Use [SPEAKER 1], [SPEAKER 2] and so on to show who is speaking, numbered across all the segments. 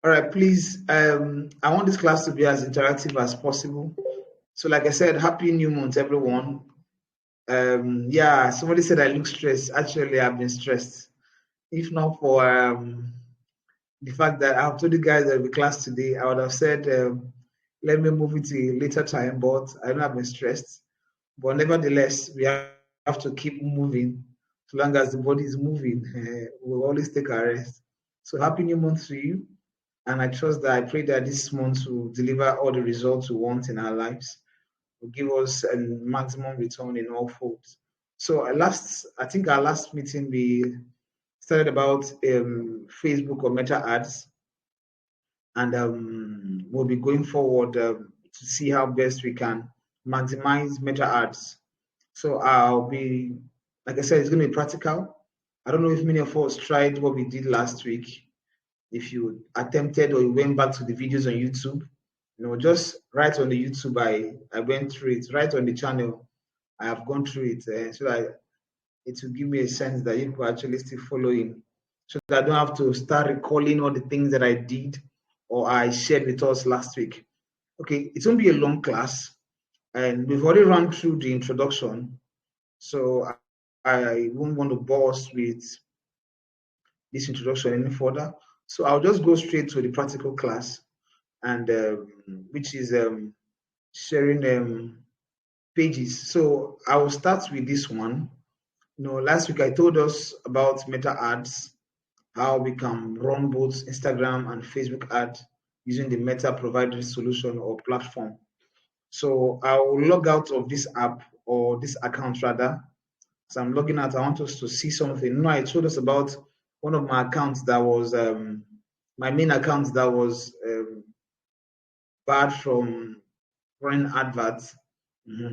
[SPEAKER 1] All right, please. I want this class to be as interactive as possible. So, like I said, happy new month, everyone. Yeah, somebody said I look stressed. Actually, I've been stressed. If not for the fact that I've told you guys that the class today, I would have said, let me move it to a later time, but I know I've been stressed. But nevertheless, we have to keep moving. So long as the body is moving, we'll always take our rest. So, happy new month to you. And I trust that I pray that this month will deliver all the results we want in our lives, will give us a maximum return in all folds. So I think our last meeting we started about Facebook or Meta ads, and we'll be going forward to see how best we can maximize Meta ads. So I'll be, like I said, it's going to be practical. I don't know if many of us tried what we did last week. If you attempted or you went back to the videos on YouTube, just right on the YouTube, I went through it. Right on the channel, I have gone through it, so that it will give me a sense that you could actually still following, so that I don't have to start recalling all the things that I did or I shared with us last week. Okay, it won't be a long class, and we've already run through the introduction, so I won't want to bore us with this introduction any further. So I'll just go straight to the practical class, and which is sharing pages. So I will start with this one. Last week I told us about Meta ads, how we can run both Instagram and Facebook ads using the Meta provided solution or platform. So I will log out of this app or this account rather. So I'm logging out. I want us to see something. I told us about one of my accounts that was my main account that was bad from running adverts.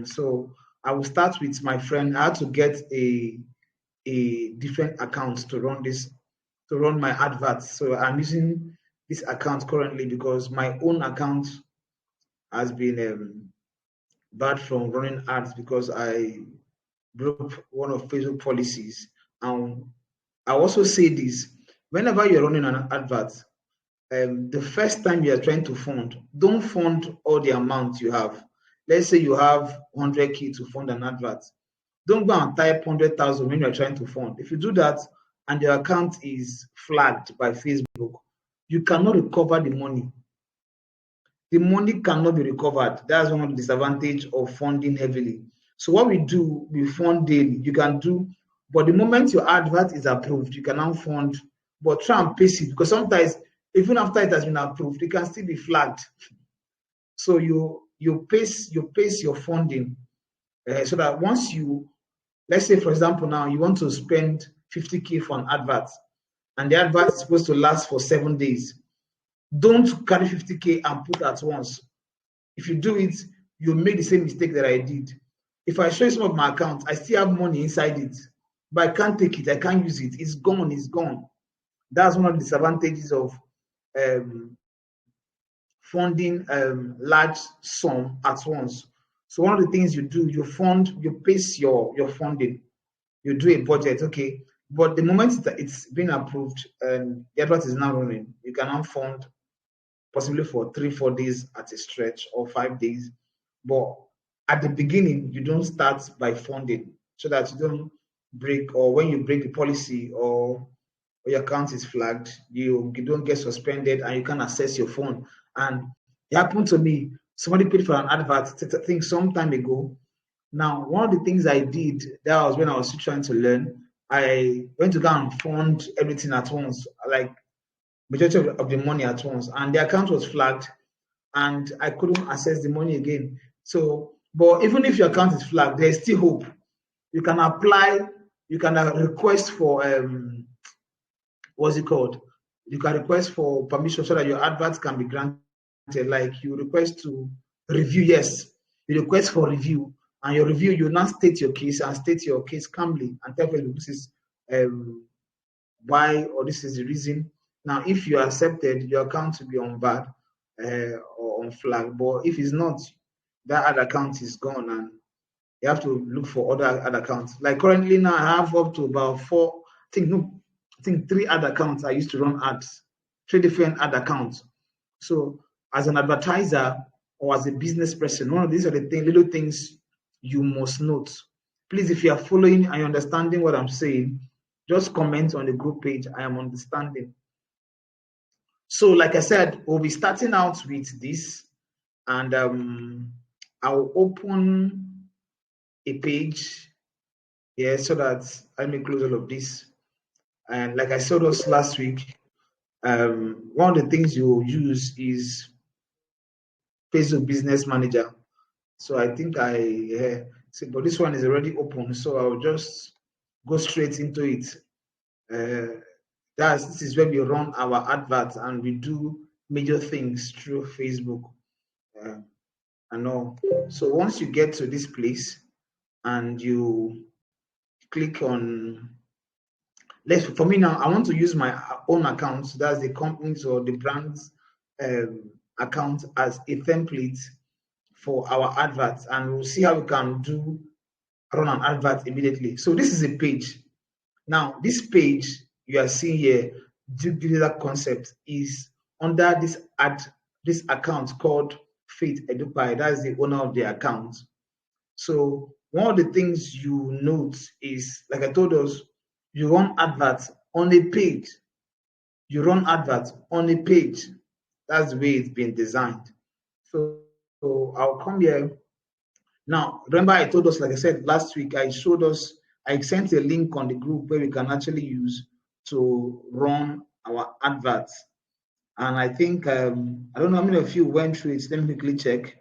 [SPEAKER 1] So I will start with my friend. I had to get a different account to run my adverts. So I'm using this account currently because my own account has been bad from running ads because I broke one of Facebook policies. And I also say this: whenever you're running an advert, the first time you are trying to fund, don't fund all the amount you have. Let's say you have 100K to fund an advert. Don't go and type 100,000 when you're trying to fund. If you do that and your account is flagged by Facebook, you cannot recover the money. The money cannot be recovered. That's one of the disadvantages of funding heavily. So what we do, we fund daily. You can do, but the moment your advert is approved, you can now fund, but try and pace it because sometimes even after it has been approved, it can still be flagged. So you pace your funding so that once let's say for example now you want to spend 50K for an advert, and the advert is supposed to last for 7 days. Don't carry 50K and put at once. If you do it, you'll make the same mistake that I did. If I show you some of my accounts, I still have money inside it, but I can't take it, I can't use it. It's gone, it's gone. That's one of the disadvantages of um, funding large sum at once. So one of the things you do, you pace your funding. You do a budget, okay. But the moment that it's been approved and the advert is now running, you can now fund possibly for 3-4 days at a stretch or 5 days. But at the beginning, you don't start by funding so that you don't break, or when you break the policy or your account is flagged, you don't get suspended and you can access your phone. And it happened to me. Somebody paid for an advert, I think some time ago. Now, one of the things I did, that was when I was still trying to learn, I went to go and fund everything at once, like majority of the money at once, and the account was flagged and I couldn't access the money again. So, but even if your account is flagged, there's still hope. You can apply, you can request for what's it called? You can request for permission so that your adverts can be granted. Like you request to review, yes, you request for review, and your review, you now state your case and state your case calmly and tell them this is why or this is the reason. Now, if you are accepted, your account will be on bad or on flag. But if it's not, that other account is gone and you have to look for other accounts. Like currently now, I have up to about four, I think no, I think 3 other accounts I used to run ads three different ad accounts. So as an advertiser or as a business person, one of these are the little things you must note. Please, if you are following and you're understanding what I'm saying, just comment on the group page. I am understanding. So like I said, we'll be starting out with this, and I'll open a page here so that let me close all of this. And like I showed us last week, one of the things you use is Facebook Business Manager. So I think but this one is already open, so I'll just go straight into it. This is where we run our adverts and we do major things through Facebook and all. So once you get to this place and you click on, for me now, I want to use my own account. That's the company's or the brand's account as a template for our adverts, and we'll see how we can run an advert immediately. So this is a page. Now, this page you are seeing here, that concept is under this account called Faith Edupai. That's the owner of the account. So one of the things you note is, like I told us, you run adverts on a page. You run adverts on a page. That's the way it's been designed. So I'll come here. Now, remember I told us, like I said last week, I sent a link on the group where we can actually use to run our adverts. And I think, I don't know how many of you went through it. Let me quickly check.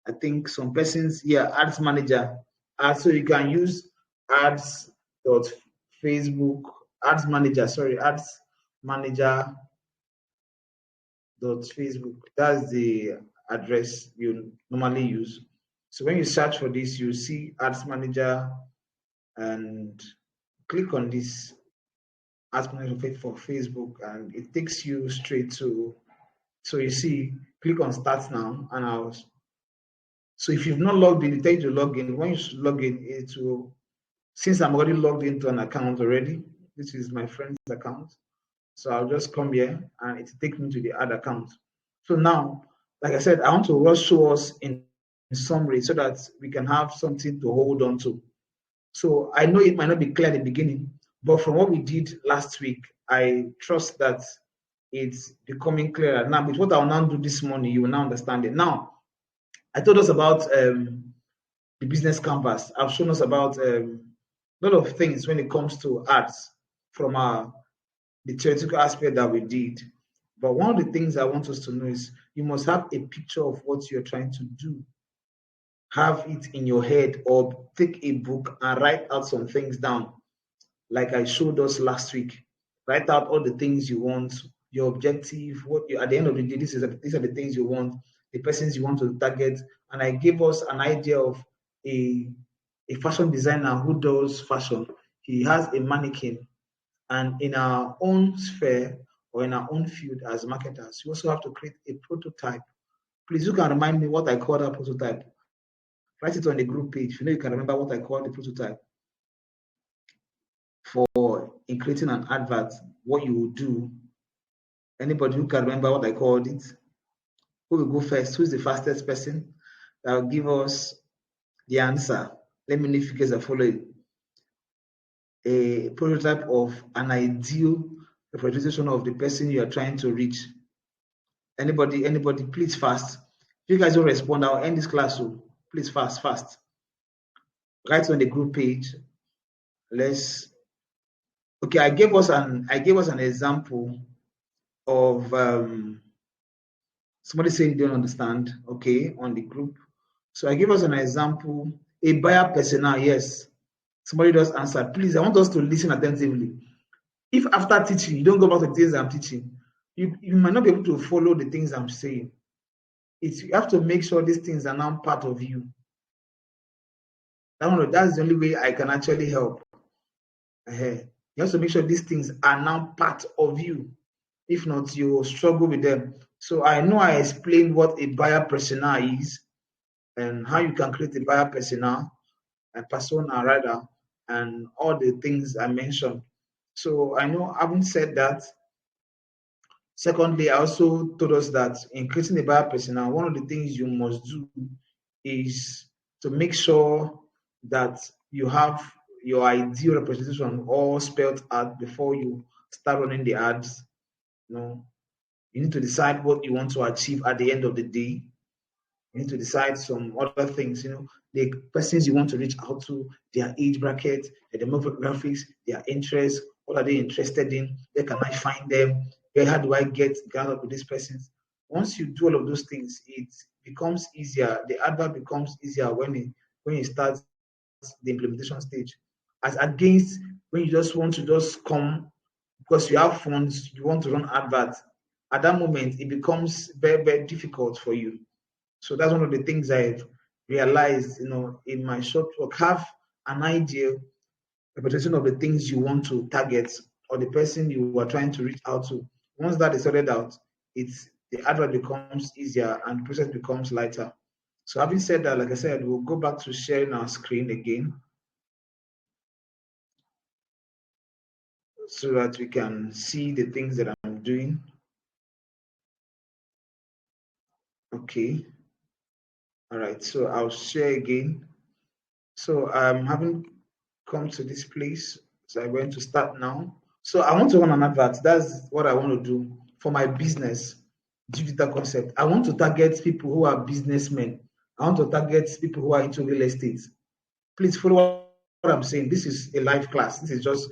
[SPEAKER 1] I think some persons here, Ads Manager. So you can use ads dot Facebook, Ads Manager, Ads Manager .facebook. That's the address you normally use. So when you search for this, you see Ads Manager and click on this Ads Manager for Facebook, and it takes you straight to. So you see, click on Start Now, and so if you've not logged in, it tells you to log in. When you log in, it will. Since I'm already logged into an account already, this is my friend's account. So I'll just come here and it takes me to the ad account. So now, like I said, I want to show us in summary so that we can have something to hold on to. So I know it might not be clear at the beginning, but from what we did last week, I trust that it's becoming clearer. Now, with what I'll now do this morning, you will now understand it. Now, I told us about the business canvas. I've shown us about a lot of things when it comes to ads from the theoretical aspect that we did. But one of the things I want us to know is you must have a picture of what you're trying to do. Have it in your head, or take a book and write out some things down, like I showed us last week. Write out all the things you want, your objective, at the end of the day, these are the things you want, the persons you want to target. And I gave us an idea of a fashion designer who does fashion. He has a mannequin, and in our own sphere or in our own field as marketers, you also have to create a prototype. Please, you can remind me what I call that prototype. Write it on the group page. You can remember what I call the prototype for in creating an advert, what you will do. Anybody who can remember what I called it? Who will go first? Who's the fastest person that will give us the answer? Let me know if you guys are following. A prototype of an ideal representation of the person you are trying to reach. Anybody, please fast. If you guys don't respond, I'll end this class. So please fast. Write on the group page. Okay, I gave us an example of somebody saying they don't understand. Okay, on the group. So I give us an example. A buyer persona, yes. Somebody does answer. Please, I want us to listen attentively. If after teaching you don't go back to the things I'm teaching, you might not be able to follow the things I'm saying. You have to make sure these things are now part of you. That's the only way I can actually help. You have to make sure these things are now part of you. If not, you struggle with them. So I know I explained what a buyer persona is and how you can create a buyer persona, a persona rather, and all the things I mentioned. So I know, having said that, Secondly, I also told us that in creating a buyer persona, one of the things you must do is to make sure that you have your ideal representation all spelled out before you start running the ads. You know, you need to decide what you want to achieve at the end of the day. You need to decide some other things, the persons you want to reach out to, their age bracket, their demographics, their interests, what are they interested in, where can I find them, how do I get gathered with these persons. Once you do all of those things, it becomes easier. The advert becomes easier when you start the implementation stage. As against when you just want to just come because you have funds, you want to run adverts. At that moment, it becomes very, very difficult for you. So that's one of the things I've realized, in my short work. Have an idea, representation of the things you want to target or the person you are trying to reach out to. Once that is sorted out, the advert becomes easier and the process becomes lighter. So having said that, like I said, we'll go back to sharing our screen again so that we can see the things that I'm doing. Okay. All right, so I'll share again. So I'm having come to this place. So I'm going to start now. So I want to run an advert. That's what I want to do for my business, digital concept. I want to target people who are businessmen. I want to target people who are into real estate. Please follow what I'm saying. This is a live class. This is just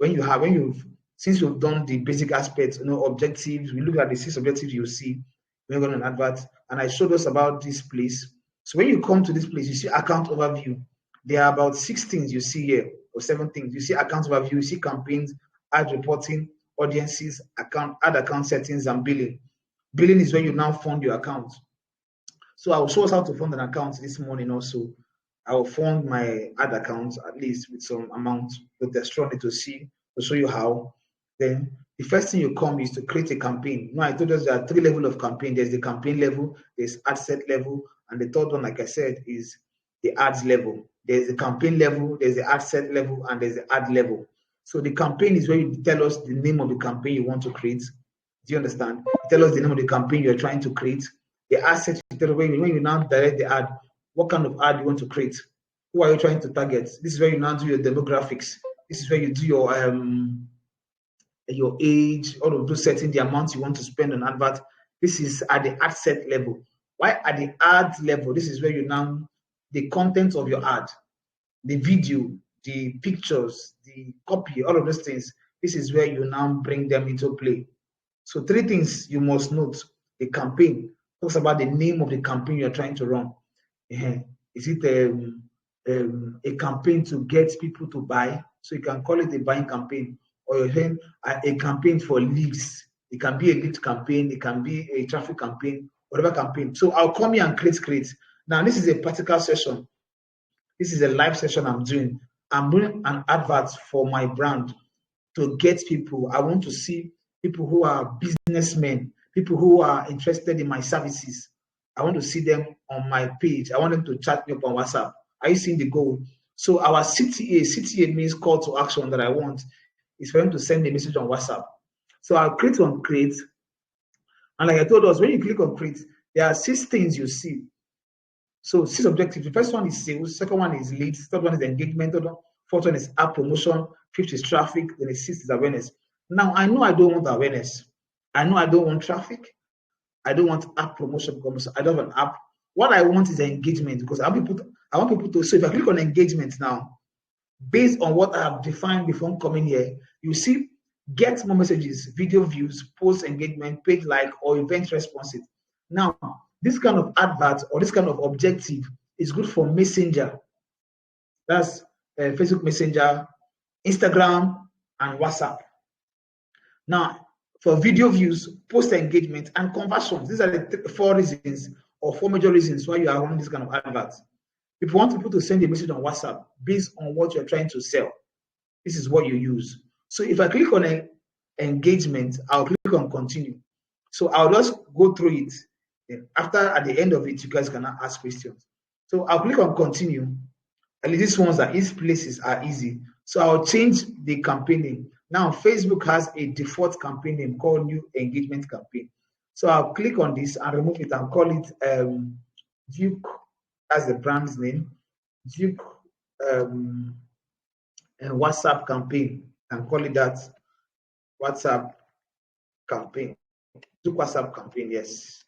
[SPEAKER 1] since you've done the basic aspects, objectives. We look at the 6 objectives you see when you're on an advert, and I showed us about this place. So when you come to this place, you see account overview. There are about 6 things you see here, or 7 things. You see account overview, you see campaigns, ad reporting, audiences, ad account settings, and billing. Billing is when you now fund your account. So I will show us how to fund an account this morning also. I will fund my ad account at least with some amount, but there's strongly to show you how. Then the first thing you come is to create a campaign. I told us there are 3 levels of campaign. There's the campaign level, there's ad set level, and the third one, like I said, is the ads level. There's the campaign level, there's the ad set level, and there's the ad level. So the campaign is where you tell us the name of the campaign you want to create. Do you understand? You tell us the name of the campaign you're trying to create. The ad set, you tell us when you now direct the ad, what kind of ad you want to create. Who are you trying to target? This is where you now do your demographics. This is where you do your age, all of those, setting the amount you want to spend on advert. This is at the ad set level. Why at the ad level? This is where you now, the content of your ad, the video, the pictures, the copy, all of those things. This is where you now bring them into play. So 3 things you must note. The campaign talks about the name of the campaign you're trying to run. Is it a campaign to get people to buy? So you can call it a buying campaign, or you're saying a campaign for leads. It can be a lead campaign, it can be a traffic campaign, whatever campaign. So I'll come here and create. Now this is a practical session. This is a live session I'm doing. I'm doing an advert for my brand to get people. I want to see people who are businessmen, people who are interested in my services. I want to see them on my page. I want them to chat me up on WhatsApp. Are you seeing the goal? So our CTA means call to action that I want is for them to send a message on WhatsApp. So I'll click on create. And like I told us, when you click on create, there are 6 things you see. So 6 objectives. The first one is sales, second one is leads, third one is engagement, fourth one is app promotion, fifth is traffic, then the 6th is awareness. Now I know I don't want awareness. I know I don't want traffic. I don't want app promotion because I don't have an app. What I want is engagement, because I want people to. So if I click on engagement now, based on what I have defined before coming here, you see get more messages, video views, post engagement, page like, or event responses. Now, this kind of advert or this kind of objective is good for Messenger. That's Facebook Messenger, Instagram, and WhatsApp. Now, for video views, post engagement, and conversions, these are the 4 reasons or 4 major reasons why you are running this kind of adverts. If you want people to send a message on WhatsApp based on what you're trying to sell, this is what you use. So if I click on engagement, I'll click on continue. So I'll just go through it. And at the end of it, you guys can ask questions. So I'll click on continue. And these places are easy. So I'll change the campaigning. Now, Facebook has a default campaign name called New Engagement Campaign. So I'll click on this and remove it and call it Duke as the brand's name, Duke WhatsApp campaign, and call it that WhatsApp campaign. Duke WhatsApp campaign, yes.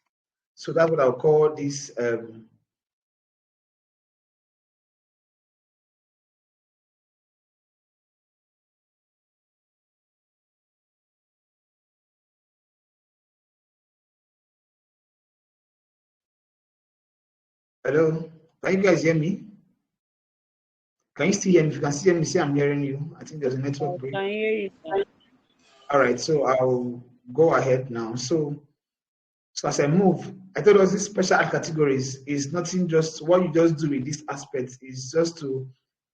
[SPEAKER 1] So that's what I'll call this. Hello, can you guys hear me? Can you still hear me? If you can still hear me, say I'm hearing you. I think there's a network break.
[SPEAKER 2] I can hear you, sir.
[SPEAKER 1] All right, so I'll go ahead now. So as I move, I thought those special categories is nothing, just what you just do with this aspect is just to,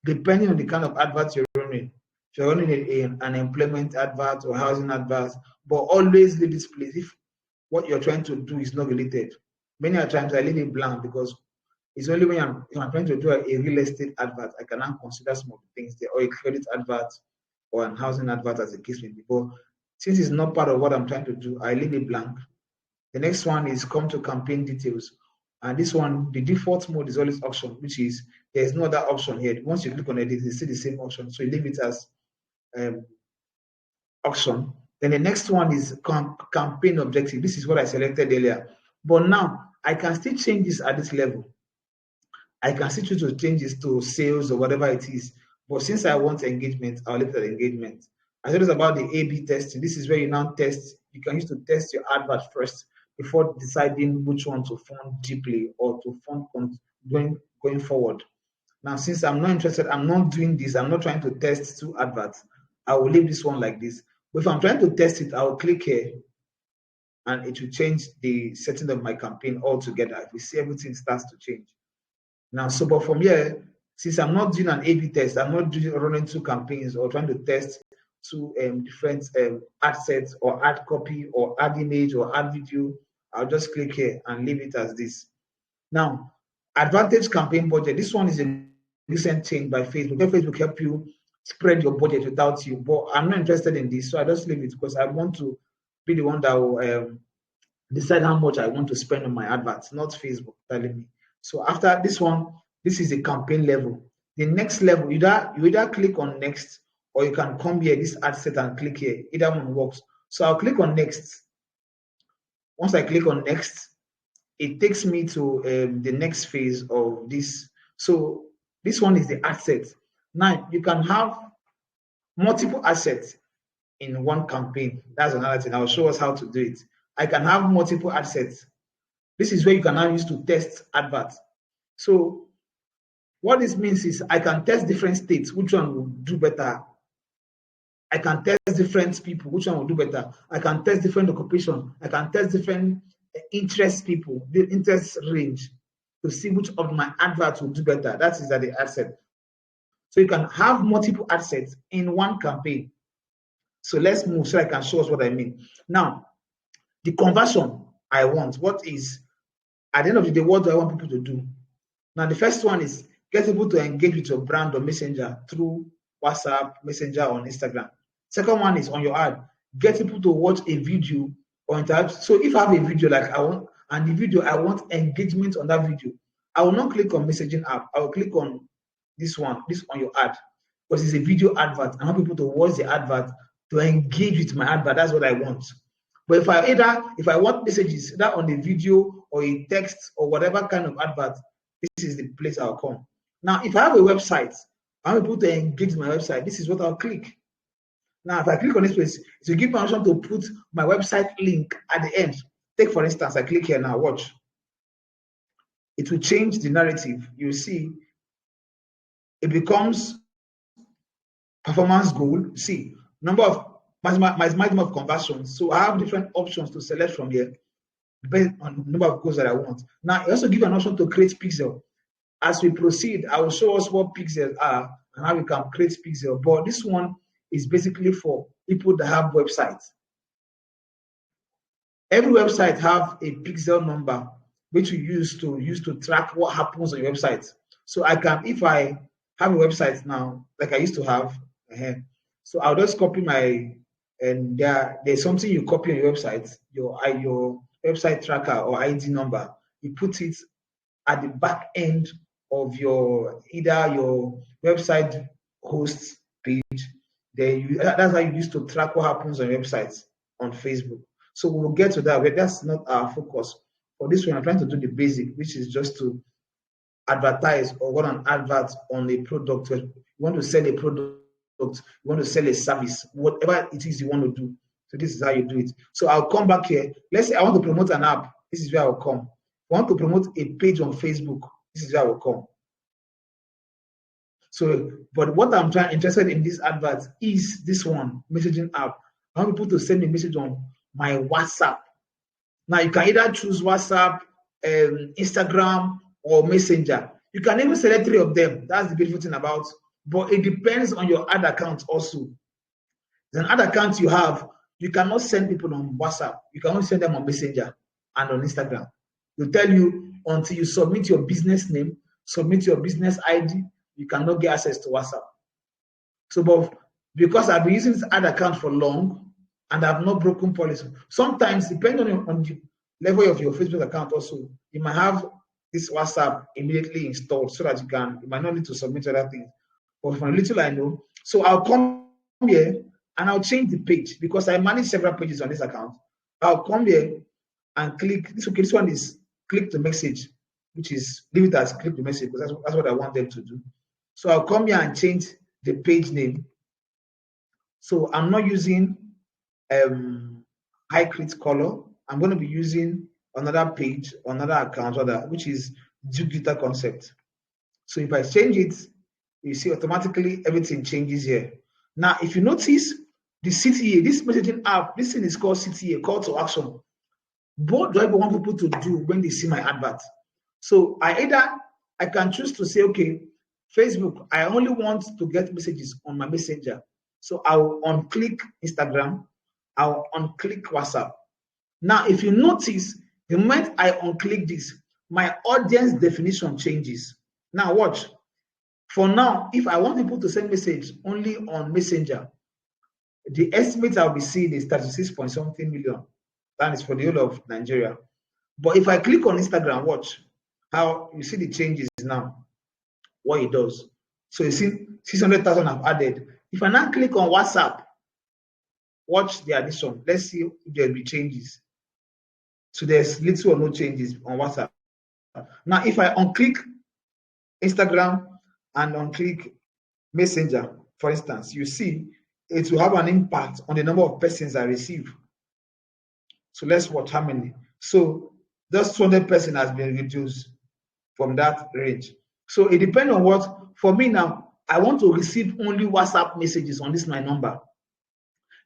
[SPEAKER 1] depending on the kind of advert you're running. If you're running an employment advert or housing advert, but always leave this place if what you're trying to do is not related. Many times I leave it blank because it's only when I'm trying to do a real estate advert, I can now consider some of the things there, or a credit advert or an housing advert as the case may be. But since it's not part of what I'm trying to do, I leave it blank. The next one is come to campaign details. And this one, the default mode is always auction, which is there's no other option here. Once you click on it, you see the same option. So you leave it as auction. Then the next one is campaign objective. This is what I selected earlier. But now I can still change this at this level. I can still choose to change this to sales or whatever it is. But since I want engagement, I'll leave it at engagement. I said it's about the A/B testing. This is where you now test. You can use to test your advert first before deciding which one to fund deeply or to fund going forward. Now, since I'm not interested, I'm not doing this, I'm not trying to test two adverts, I will leave this one like this. But if I'm trying to test it, I'll click here and it will change the setting of my campaign altogether. If you see, everything starts to change. Now, so but from here, since I'm not doing an A/B test, I'm not running two campaigns or trying to test two different ad sets or ad copy or ad image or ad video, I'll just click here and leave it as this. Now, advantage campaign budget. This one is a recent change by Facebook. Facebook help you spread your budget without you, but I'm not interested in this, so I just leave it because I want to be the one that will decide how much I want to spend on my adverts, not Facebook telling me. So after this one, this is a campaign level. The next level, you either click on next or you can come here, this ad set, and click here. Either one works. So I'll click on next. Once I click on next, it takes me to the next phase of this. So this one is the ad set. Now you can have multiple assets in one campaign. That's another thing. I'll show us how to do it. I can have multiple assets. This is where you can now use to test adverts. So what this means is I can test different states, which one will do better. I can test different people, which one will do better. I can test different occupation. I can test different interest people, the interest range, to see which of my adverts will do better. That is at the asset. So you can have multiple assets in one campaign. So let's move so I can show us what I mean. Now, the conversion I want, what is, at the end of the day, what do I want people to do? Now, the first one is get people to engage with your brand or messenger through WhatsApp, Messenger, or Instagram. Second one is on your ad, get people to watch a video or interact. So if I have a video like I want, and the video, I want engagement on that video, I will not click on messaging app. I will click on this one, this on your ad, because it's a video advert. I want people to watch the advert to engage with my advert. That's what I want. But if I want messages either on the video or a text or whatever kind of advert, this is the place I'll come. Now, if I have a website, I want people to engage my website. This is what I'll click. Now, if I click on this place, it will give me option to put my website link at the end. Take, for instance, I click here now, watch. It will change the narrative. You see, it becomes performance goal. See, number of maximum of conversions. So I have different options to select from here based on the number of goals that I want. Now, I also give an option to create pixel. As we proceed, I will show us what pixels are and how we can create pixel. But this one is basically for people that have websites. Every website have a pixel number which we use to track what happens on your website. So I can, if I have a website now, like I used to have, So I'll just copy and there's something you copy on your website, your website tracker or ID number. You put it at the back end of either your website host page. That's how you used to track what happens on websites on Facebook. So we'll get to that, but that's not our focus. For this one, I'm trying to do the basic, which is just to advertise or run an advert on a product. You want to sell a product, you want to sell a service, whatever it is you want to do. So this is how you do it. So I'll come back here. Let's say I want to promote an app. This is where I'll come. If I want to promote a page on Facebook, this is where I will come. So, but what I'm interested in this advert is this one, messaging app. I want people to send me a message on my WhatsApp. Now you can either choose WhatsApp, Instagram, or Messenger. You can even select 3 of them. That's the beautiful thing about. But it depends on your ad account also. There's an ad account you have, you cannot send people on WhatsApp. You can only send them on Messenger and on Instagram. They'll tell you until you submit your business name, submit your business ID, you cannot get access to WhatsApp. So, but because I've been using this ad account for long and I've not broken policy, sometimes depending on the level of your Facebook account also, you might have this WhatsApp immediately installed so that you might not need to submit other things. But from little I know, so I'll come here and I'll change the page because I manage several pages on this account. I'll come here and click. This one is click the message, which is leave it as click the message because that's what I want them to do. So I'll come here and change the page name. So I'm not using HighCrit color. I'm going to be using another page, another account rather, which is Duke Guitar Concept. So if I change it, you see automatically everything changes here. Now, if you notice the CTA, this messaging app, this thing is called CTA, call to action. What do I want people to do when they see my advert? So I can choose to say, okay, Facebook, I only want to get messages on my Messenger. So I'll unclick Instagram, I'll unclick WhatsApp. Now, if you notice, the moment I unclick this, my audience definition changes. Now watch. For now, if I want people to send message only on Messenger, the estimate I'll be seeing is 36.something million. That is for the whole of Nigeria. But if I click on Instagram, watch how you see the changes now, what it does. So you see 600,000 I've added. If I now click on WhatsApp, watch the addition. Let's see if there'll be changes. So there's little or no changes on WhatsApp. Now, if I unclick Instagram and unclick Messenger, for instance, you see it will have an impact on the number of persons I receive. So let's watch how many. So just 200 persons has been reduced from that range. So it depends on what, for me now, I want to receive only WhatsApp messages on this my number.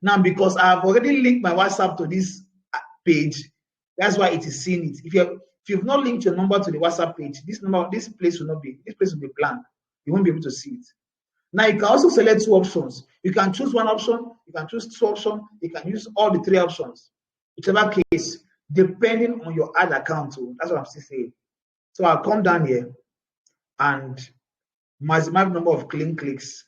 [SPEAKER 1] Now, because I've already linked my WhatsApp to this page, that's why it is seeing it. If you've not linked your number to the WhatsApp page, this place will be blank. You won't be able to see it. Now you can also select 2 options. You can choose 1 option, you can choose 2 options, you can use all the 3 options. Whichever case, depending on your ad account. That's what I'm still saying. So I'll come down here and maximize number of clicks.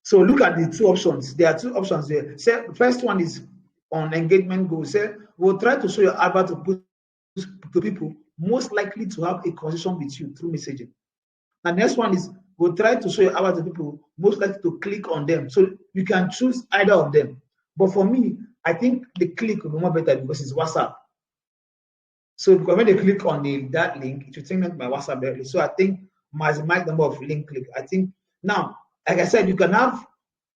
[SPEAKER 1] So look at the 2 options. There are 2 options there. Say first one is on engagement goals. Say we'll try to show your advert to people most likely to have a conversation with you through messaging. And next one is we'll try to show your advert to people most likely to click on them. So you can choose either of them. But for me, I think the click will be more better because it's WhatsApp. So because when they click on that link, it will take them to my WhatsApp directly. So I think maximize number of link click. I think now, like I said, you can have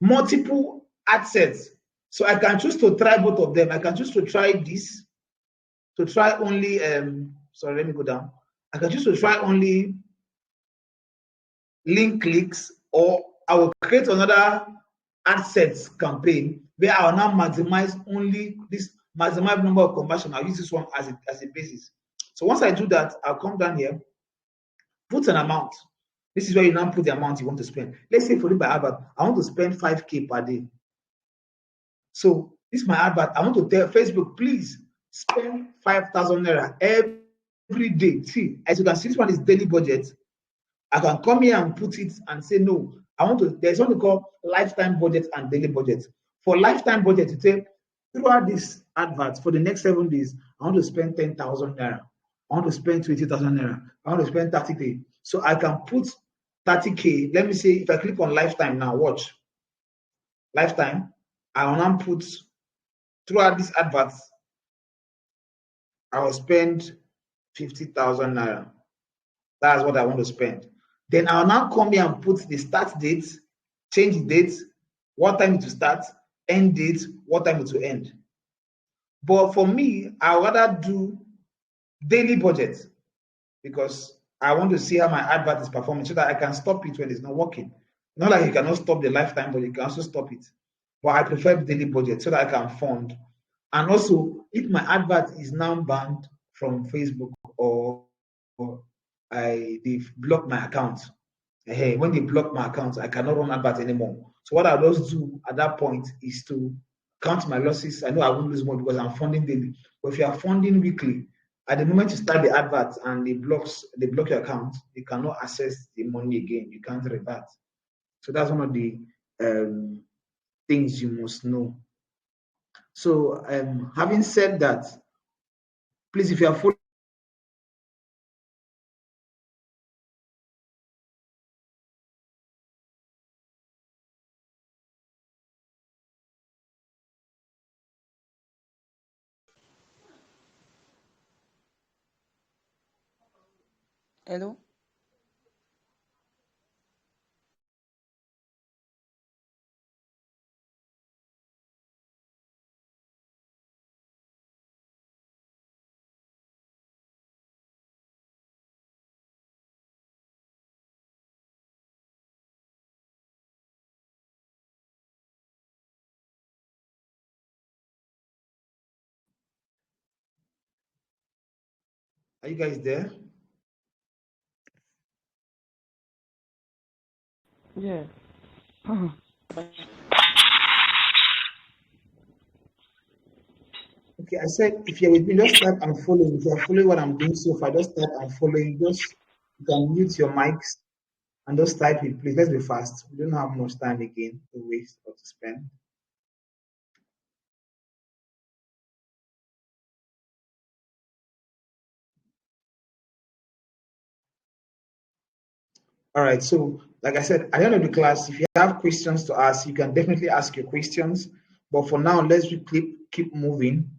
[SPEAKER 1] multiple ad sets. So I can choose to try both of them. I can choose to try this, to try only, sorry, let me go down. I can choose to try only link clicks, or I will create another ad sets campaign where I will now maximize only this maximum number of conversion. I'll use this one as a basis. So once I do that, I'll come down here, put an amount. This is where you now put the amount you want to spend. Let's say for the advert, I want to spend 5K per day. So this is my advert. I want to tell Facebook, please spend 5,000 naira every day. See, as you can see, this one is daily budget. I can come here and put it and say, no, I want to, there's what we call lifetime budget and daily budget. For lifetime budget, you say, throughout this advert, for the next 7 days, I want to spend 10,000 naira. I want to spend 20,000 naira. I want to spend 30K. So I can put 30K. Let me say, if I click on lifetime now, watch. Lifetime, I will now put, throughout this advert, I will spend 50,000 naira. That's what I want to spend. Then I'll now come here and put the start date, change the date, what time to start, end date, what time to end. But for me, I would rather do daily budget because I want to see how my advert is performing so that I can stop it when it's not working. Not like you cannot stop the lifetime, but you can also stop it. But I prefer daily budget so that I can fund. And also, if my advert is now banned from Facebook or they've blocked my account, hey, when they block my account, I cannot run advert anymore. So what I'll just do at that point is to count my losses. I know I won't lose more because I'm funding daily. But if you are funding weekly, at the moment you start the advert and they block your account, you cannot access the money again. You can't revert. So that's one of the things you must know. So having said that, please, if you are following,
[SPEAKER 2] Hello?
[SPEAKER 1] are you guys there?
[SPEAKER 2] Yeah.
[SPEAKER 1] Okay, I said if you're with me, just type and following. If you're following what I'm doing so far, just type and following. Just you can mute your mics and just type it, please. Let's be fast. We don't have much time again to waste or to spend. All right. So, like I said, at the end of the class, if you have questions to ask, you can definitely ask your questions. But for now, let's keep moving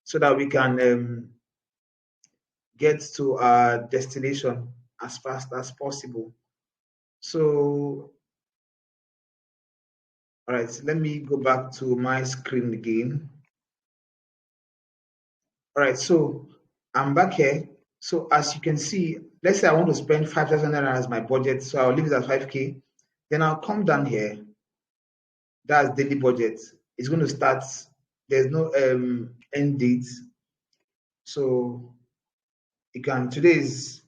[SPEAKER 1] so that we can get to our destination as fast as possible. So, all right, so let me go back to my screen again. All right, so I'm back here. So as you can see, let's say I want to spend 5,000 naira as my budget, so I'll leave it at 5K. Then I'll come down here. That's daily budget. It's going to start. There's no end date. So you can, today is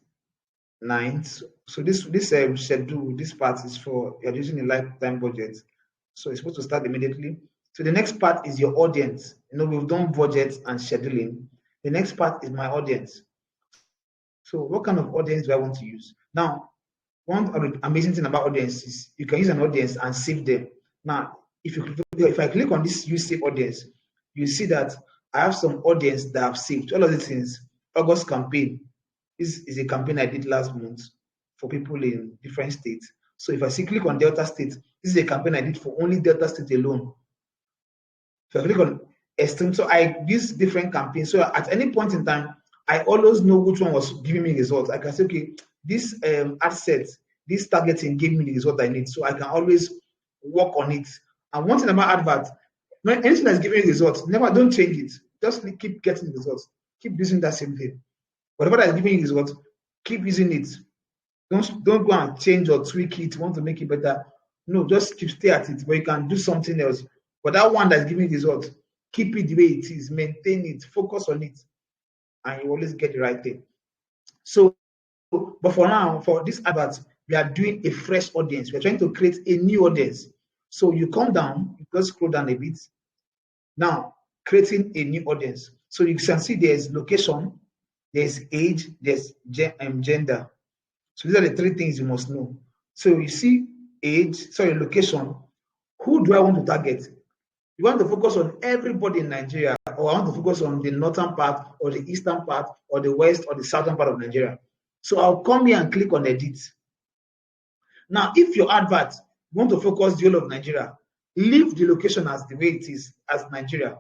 [SPEAKER 1] 9th. So this schedule, this part is for you're using a lifetime budget. So it's supposed to start immediately. So the next part is your audience. You know, we've done budget and scheduling. The next part is my audience. So what kind of audience do I want to use? Now, one of the amazing thing about audience is you can use an audience and save them. Now, if I click on this use save audience, you see that I have some audience that I've saved. All of these things, August campaign. This is a campaign I did last month for people in different states. So if I click on Delta State, this is a campaign I did for only Delta State alone. So I click on Extreme. So I use different campaigns. So at any point in time, I always know which one was giving me results. I can say, okay, this ad set, this targeting gave me the result I need. So I can always work on it. And one thing about advert, when anything that's giving results, don't change it. Just keep getting results. Keep using that same thing. Whatever that is giving you results, keep using it. Don't go and change or tweak it. Want to make it better? No, just stay at it. But you can do something else. But that one that's giving results, keep it the way it is. Maintain it. Focus on it, and you always get the right thing. So, but for now, for this advert, we are doing a fresh audience. We're trying to create a new audience. So you come down, you just scroll down a bit. Now, creating a new audience. So you can see there's location, there's age, there's gender. So these are the three things you must know. So you see location. Who do I want to target? You want to focus on everybody in Nigeria, or I want to focus on the northern part, or the eastern part, or the west, or the southern part of Nigeria. So I'll come here and click on edit. Now, if your advert want to focus the whole of Nigeria, leave the location as the way it is, as Nigeria.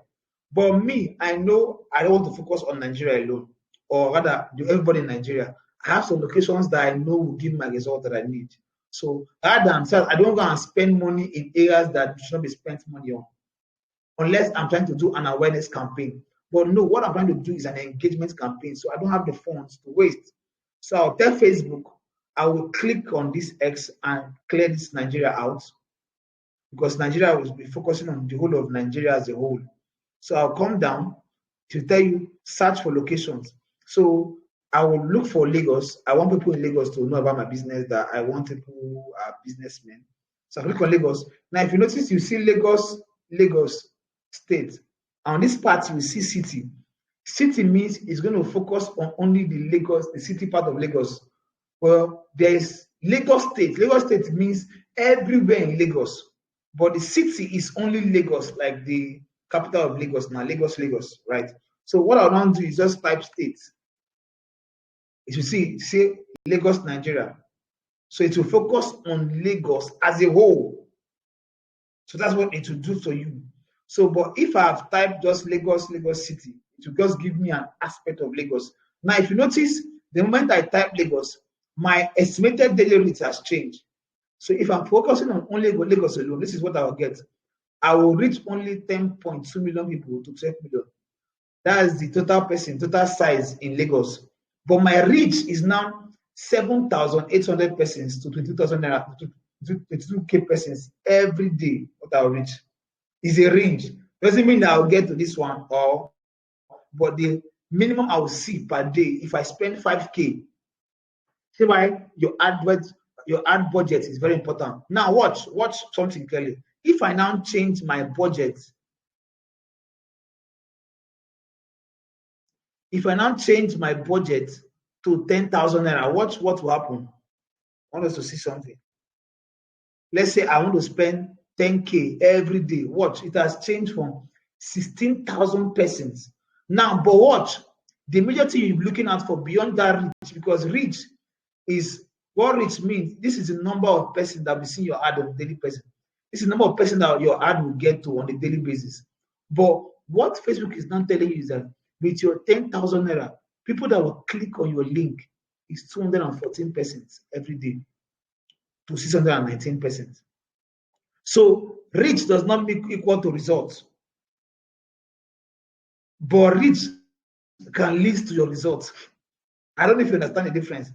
[SPEAKER 1] But me, I know I don't want to focus on Nigeria alone, or rather, everybody in Nigeria. I have some locations that I know will give my result that I need. So rather than I don't go and spend money in areas that should not be spent money on, unless I'm trying to do an awareness campaign. But no, what I'm trying to do is an engagement campaign, so I don't have the funds to waste. So I'll tell Facebook, I will click on this X and clear this Nigeria out, because Nigeria will be focusing on the whole of Nigeria as a whole. So I'll come down to tell you, search for locations. So I will look for Lagos. I want people in Lagos to know about my business, that I want people who are businessmen. So I click on Lagos. Now, if you notice, you see Lagos State. On this part, you see city. City means it's going to focus on only the city part of Lagos. Well, there is Lagos State. Lagos State means everywhere in Lagos. But the city is only Lagos, like the capital of Lagos now, Lagos, right? So what I'll now do is just type state. As you see, say Lagos, Nigeria. So it will focus on Lagos as a whole. So that's what it will do for you. So, but if I have typed just Lagos City, it will just give me an aspect of Lagos. Now, if you notice, the moment I type Lagos, my estimated daily rate has changed. So if I'm focusing on only Lagos alone, this is what I will get. I will reach only 10.2 million people to 12 million. That is the total size in Lagos. But my reach is now 7,800 persons to 22,000 naira, to 22K persons every day. What I'll reach is a range. Doesn't mean that I'll get to this one, but the minimum I will see per day if I spend 5K. See why your ad budget is very important. Now watch something clearly. If I now change my budget, to 10,000 naira, watch what will happen. I want us to see something. Let's say I want to spend 10K every day. Watch, it has changed from 16,000 persons. Now, but watch, the major thing you're looking at for beyond that reach, because reach is what reach means. This is the number of persons that will see your ad on a daily basis. This is the number of persons that your ad will get to on a daily basis. But what Facebook is not telling you is that with your 10,000 naira, people that will click on your link is 214 persons every day to 619 persons. So reach does not make equal to results, but reach can lead to your results. I don't know if you understand the difference.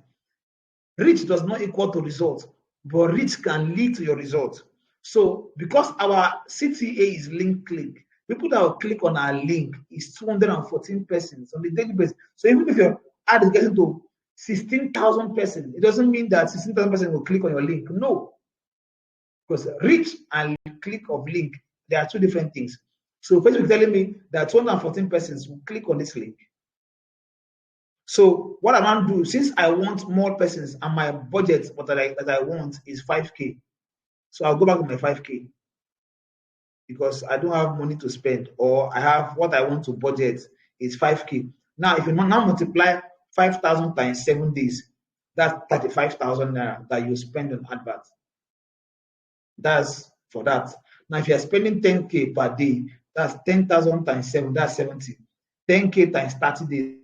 [SPEAKER 1] Reach does not equal to results, but reach can lead to your results. So because our CTA is link click, people that will click on our link is 214 persons on the daily basis. So even if your ad is getting to 16,000 persons, it doesn't mean that 16,000 persons will click on your link. No. Because reach and click of link, they are two different things. So Facebook is telling me that 214 persons will click on this link. So what I'm going to do, since I want more persons and my budget that I want is 5K, so I'll go back to my 5K because I don't have money to spend, or I have what I want to budget is 5K. Now, if you now multiply 5,000 times 7 days, that's 35,000 naira that you spend on adverts. That's for that. Now, if you're spending 10K per day, that's 10,000 times 7, that's 70. 10K times 30 days,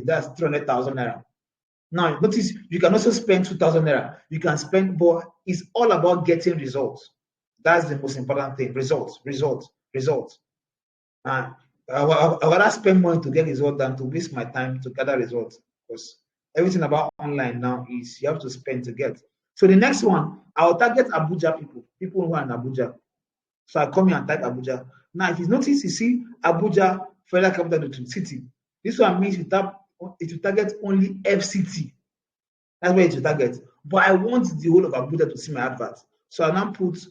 [SPEAKER 1] that's 300,000 naira. Now, notice you can also spend 2,000 naira. You can spend, but it's all about getting results. That's the most important thing. Results. I rather spend money to get results than to waste my time to gather results, because everything about online now is you have to spend to get. So the next one, I'll target Abuja people who are in Abuja. So I come here and type Abuja. Now, if you notice, you see Abuja, Federal Capital City. This one means it will target only FCT. That's where it will target. But I want the whole of Abuja to see my advert. So I now put,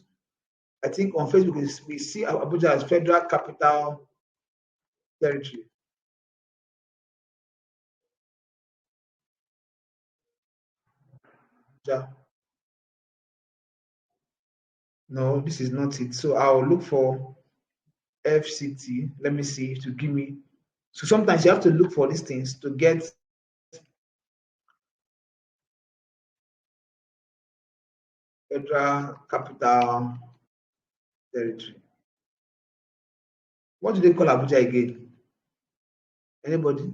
[SPEAKER 1] I think on Facebook, we see Abuja as Federal Capital Territory. Abuja. No, this is not it. So I'll look for FCT. Let me see to give me. So sometimes you have to look for these things to get Federal Capital Territory. What do they call Abuja again? Anybody?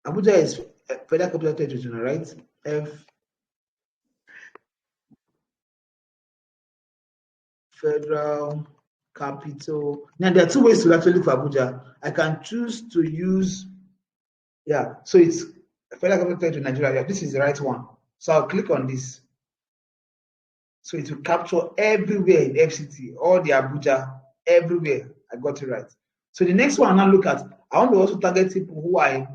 [SPEAKER 1] Abuja is Federal Capital Territory, right? Federal Capital. Now there are two ways to actually look for Abuja. I can choose to use, yeah. So it's Federal Capital Territory, Nigeria. Yeah, this is the right one. So I'll click on this. So it will capture everywhere in FCT, all the Abuja, everywhere. I got it right. So the next one I now look at, I want to also target people who are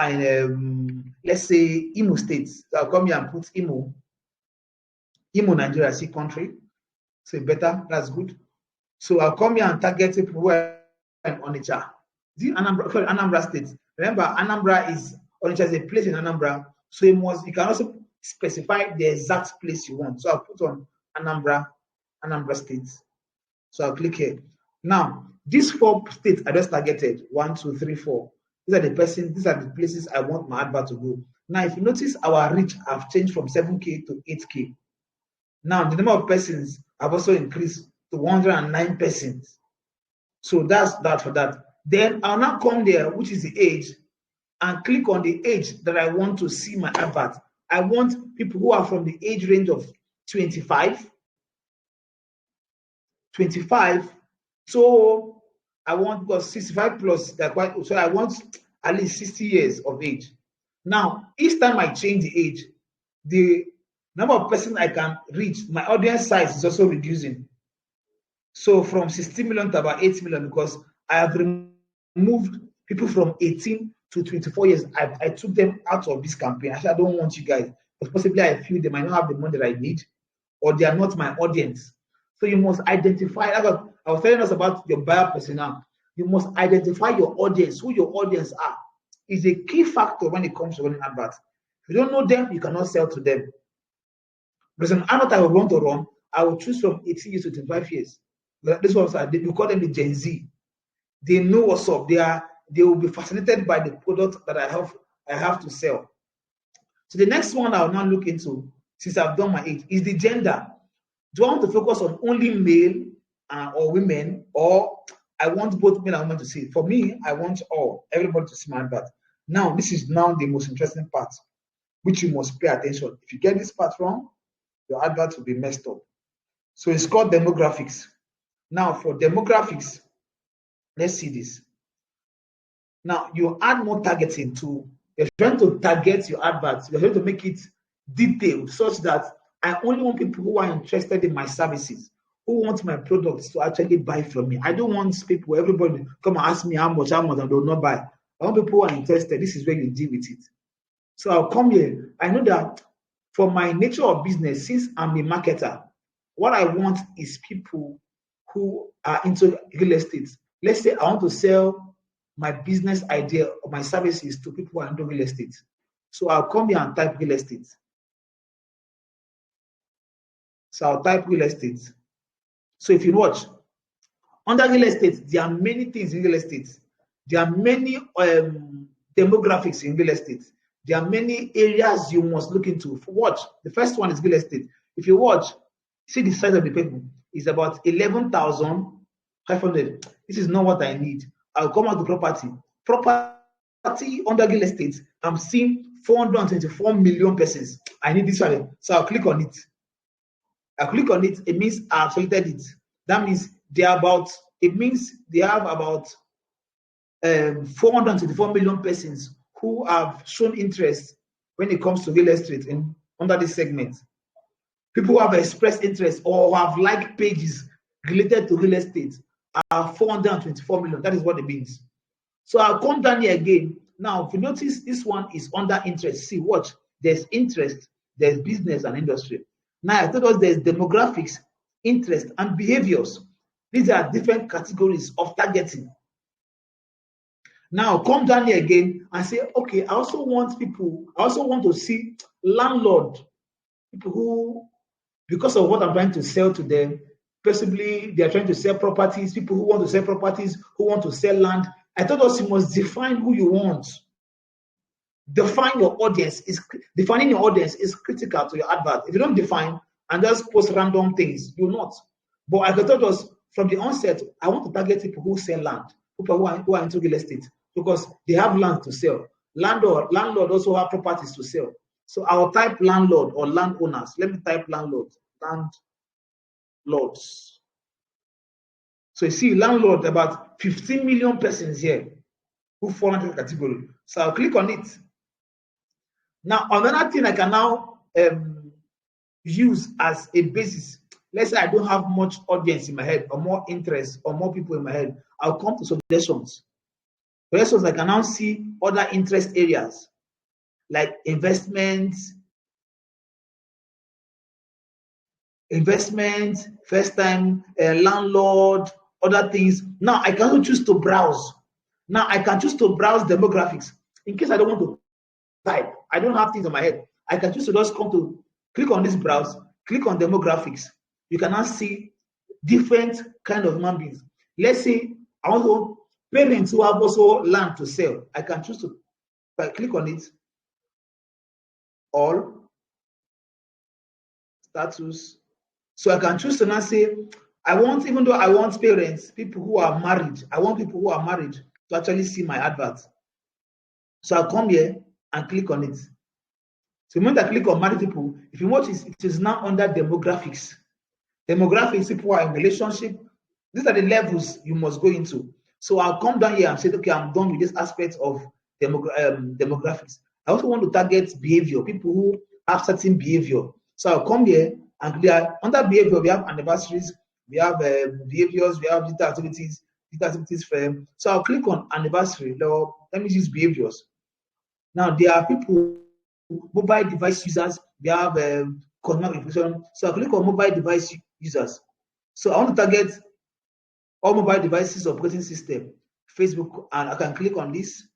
[SPEAKER 1] in, let's say, Imo State. So I'll come here and put Imo, Nigeria, see country. So better, that's good. So I'll come here and target people who are in Onitsha. Anambra State. Remember, Anambra is, Onitsha is a place in Anambra. So you can also specify the exact place you want. So I'll put on Anambra State. So I'll click here. Now, these 4 states I just targeted, 1, 2, 3, 4. These are the places I want my advert to go. Now, if you notice, our reach have changed from 7K to 8K. Now, the number of persons have also increased to 109 persons. So that's that for that. Then I'll now come there, which is the age, and click on the age that I want to see my advert. I want people who are from the age range of 25. So I want, because 65 plus, so I want at least 60 years of age. Now, each time I change the age, the number of persons I can reach, my audience size is also reducing. So from 60 million to about 8 million, because I have removed people from 18 to 24 years. I took them out of this campaign. Actually, I don't want you guys, because possibly I feel they might not have the money that I need, or they are not my audience. So you must identify. I was telling us about your buyer persona. You must identify your audience, who your audience are. Is a key factor when it comes to running adverts. If you don't know them, you cannot sell to them. Because an advert I will want to run, I will choose from 18 years to 25 years. This ones you call them the Gen Z. They know what's up. They will be fascinated by the product that I have to sell. So the next one I'll now look into, since I've done my age, is the gender. Do I want to focus on only male or women, or I want both male and women to see it? For me, I want everybody to see my advert. Now, this is now the most interesting part, which you must pay attention. If you get this part wrong, your advert will be messed up. So it's called demographics. Now, for demographics, let's see this. Now, you add more targeting to, you're trying to target your adverts. You're trying to make it detailed such that I only want people who are interested in my services, who want my products to actually buy from me. I don't want people, everybody come and ask me how much, and they will not buy. I want people who are interested. This is where you deal with it. So I'll come here. I know that for my nature of business, since I'm a marketer, what I want is people who are into real estate. Let's say I want to sell my business idea or my services to people who are into real estate. So I'll come here and type real estate. So I'll type real estate. So if you watch, under real estate, there are many things in real estate. There are many demographics in real estate. There are many areas you must look into. Watch. The first one is real estate. If you watch, see the size of the paper is about 11,500. This is not what I need. I'll come out to property. Property under real estate, I'm seeing 424 million persons. I need this one. So I'll click on it. It means I've selected it. That means they have about 424 million persons who have shown interest when it comes to real estate under this segment. People who have expressed interest or have liked pages related to real estate are 424 million. That is what it means. So I'll come down here again. Now, if you notice, this one is under interest. See, watch. There's interest, there's business and industry. Now, I told us there's demographics, interest, and behaviors. These are different categories of targeting. Now come down here again and say, okay, I also want to see landlord, people who, because of what I'm trying to sell to them, possibly they are trying to sell properties, people who want to sell properties, who want to sell land. I told us you must define who you want. Defining your audience is critical to your advert. If you don't define and just post random things, you'll not. But I told us from the onset, I want to target people who sell land, people who are into real estate, because they have land to sell. Landlord also have properties to sell. So I'll type landlord or landowners. Let me type landlords. So you see landlord, about 15 million persons here who fall into the category. So I'll click on it. Now, another thing I can now use as a basis, let's say I don't have much audience in my head, or more interest, or more people in my head, I'll come to suggestions. Suggestions, I can now see other interest areas, like investments, first time landlord, other things. Now I can also choose to browse. Now I can choose to browse demographics. In case I don't want to type, I don't have things on my head, I can choose to just click on this browse, click on demographics. You can now see different kind of human beings. Let's say I want parents who have also land to sell. I can choose to, if I click on it, all status. So I can choose to now say, even though I want parents, people who are married, I want people who are married to actually see my advert. So I'll come here and click on it. So the moment I click on married people, if you notice, it is now under demographics. Demographics, people are in relationship. These are the levels you must go into. So I'll come down here and say, okay, I'm done with this aspect of demographics. I also want to target behavior, people who have certain behavior. So I'll come here and under behavior, we have anniversaries, we have behaviors, we have digital activities firm. So I'll click on anniversary. Now, let me use behaviors. Now, there are people, mobile device users, we have consumer information. So I'll click on mobile device users. So I want to target all mobile devices operating system, Facebook, and I can click on this.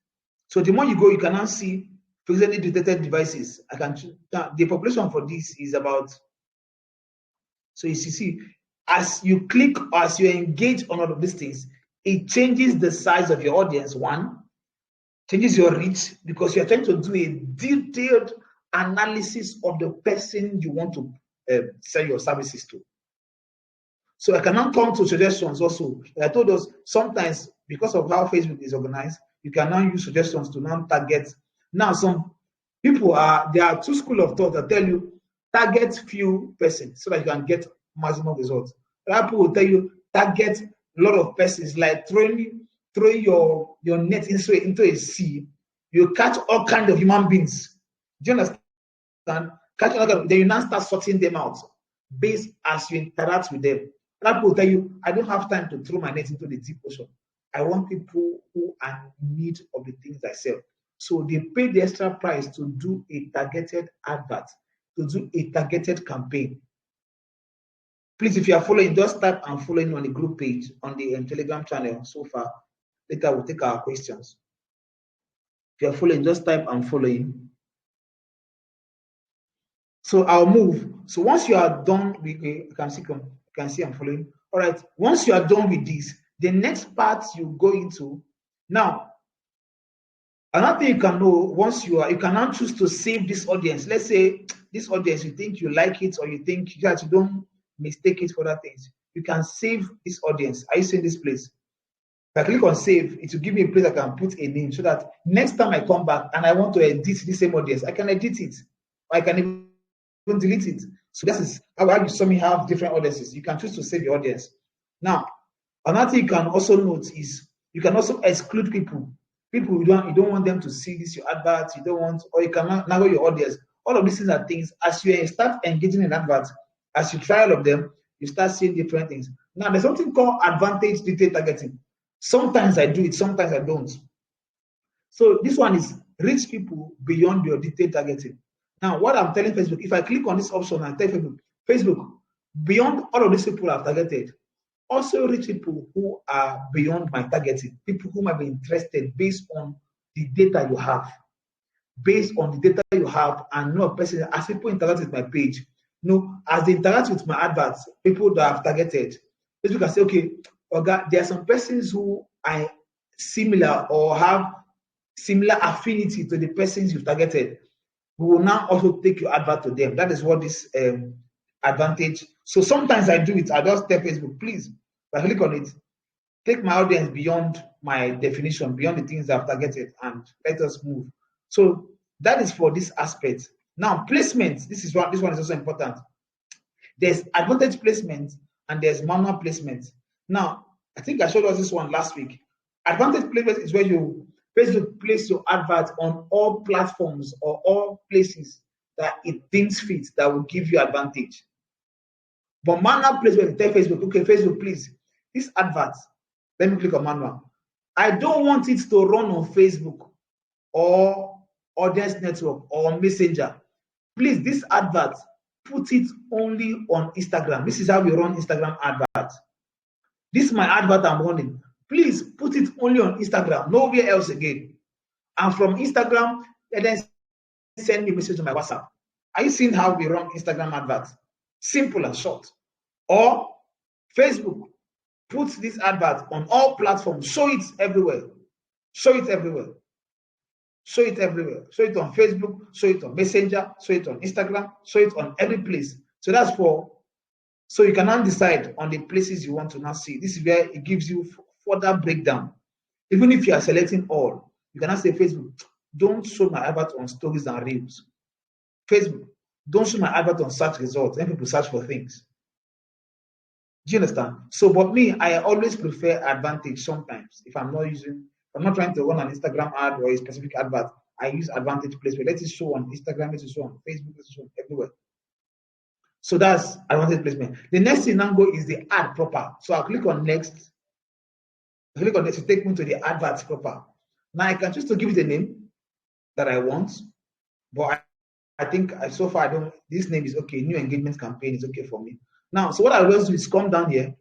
[SPEAKER 1] So the more you go, you can now see frequently detected devices. The population for this is about. So you see, as you click, as you engage on all of these things, it changes the size of your audience. One, changes your reach, because you're trying to do a detailed analysis of the person you want to sell your services to. So I can now come to suggestions also. I told us sometimes, because of how Facebook is organized, you can now use suggestions to now target. Now, some people there are two schools of thought that tell you target few persons so that you can get maximum results. Other people will tell you target a lot of persons, like throwing your net into a sea. You catch all kinds of human beings. Do you understand? Then you now start sorting them out based as you interact with them. Other people will tell you, I don't have time to throw my net into the deep ocean. I want people who are in need of the things I sell. So they pay the extra price to do a targeted advert, to do a targeted campaign. Please, if you are following, just type and following on the group page on the Telegram channel so far. Later we'll take our questions. If you are following, just type and following. So I'll move. So once you are done with, you can see I'm following. All right. Once you are done with this, the next part you go into. Now, another thing you can know, once you can now choose to save this audience. Let's say this audience, you think you like it, or you think that you don't mistake it for other things. You can save this audience. Are you seeing this place? If I click on save, it will give me a place I can put a name, so that next time I come back and I want to edit this same audience, I can edit it. I can even delete it. So this is how you suddenly have different audiences. You can choose to save your audience. Now, another thing you can also note is you can also exclude people. People you don't want them to see this, your advert, you don't want, or you can narrow your audience. All of these things are things, as you start engaging in adverts, as you try all of them, you start seeing different things. Now, there's something called advantage detailed targeting. Sometimes I do it, sometimes I don't. So this one is reach people beyond your detailed targeting. Now, what I'm telling Facebook, if I click on this option and tell Facebook, beyond all of these people I've targeted, also reach people who are beyond my targeting, people who might be interested based on the data you have. Based on the data you have, and know a person, as people interact with my page, as they interact with my adverts, people that I've targeted, you can say, okay, there are some persons who are similar or have similar affinity to the persons you've targeted. We will now also take your advert to them. That is what this advantage. So sometimes I do it. I just tell Facebook, please, if I click on it, take my audience beyond my definition, beyond the things I've targeted, and let us move. So that is for this aspect. Now, placement. This one is also important. There's advantage placement and there's manual placement. Now, I think I showed us this one last week. Advantage placement is where you basically place your advert on all platforms or all places that it deems fit that will give you advantage. But manual placement, you tell Facebook, okay, Facebook, please, this advert, let me click on manual. I don't want it to run on Facebook or Audience Network or Messenger. Please, this advert, put it only on Instagram. This is how we run Instagram adverts. This is my advert I'm running. Please put it only on Instagram, nowhere else again. And from Instagram, then send me a message to my WhatsApp. Are you seeing how we run Instagram adverts? Simple and short. Or Facebook, put this advert on all platforms. Show it everywhere. Show it everywhere. Show it everywhere. Show it on Facebook, show it on Messenger, show it on Instagram, show it on every place. So that's so you can now decide on the places you want to now see. This is where it gives you further breakdown. Even if you are selecting all, you can now say, Facebook, don't show my advert on stories and reels. Facebook, don't show my advert on search results when people search for things. Do you understand? So, but me, I always prefer advantage sometimes. If I'm not trying to run an Instagram ad or a specific advert, I use advantage placement. Let it show on Instagram, let it show on Facebook, let it show everywhere. So that's advantage placement. The next thing now is the ad proper. So I'll click on next. I click on next to take me to the adverts proper. Now I can choose to give it a name that I want, but I think so far this name is okay. New engagement campaign is okay for me. Now, so what I will do is come down here.